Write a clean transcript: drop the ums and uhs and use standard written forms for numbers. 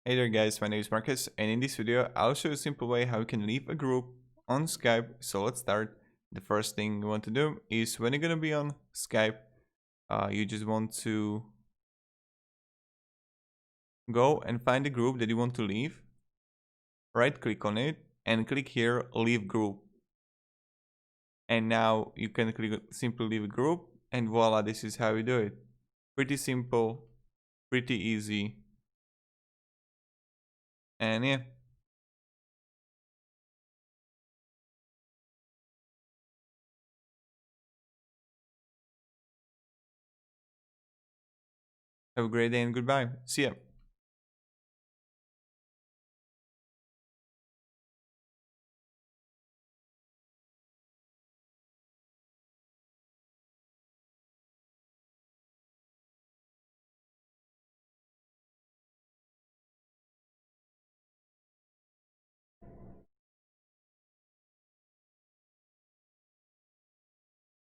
Hey there guys, my name is Marcus, and in this video I'll show you a simple way how you can leave a group on Skype. So let's start. The first thing you want to do is when you're gonna be on Skype, you just want to go and find the group that you want to leave. Right click on it and click here leave group. And now you can click simply leave a group, and voila, this is how you do it. Pretty simple, pretty easy, and yeah. Have a great day and goodbye. See ya.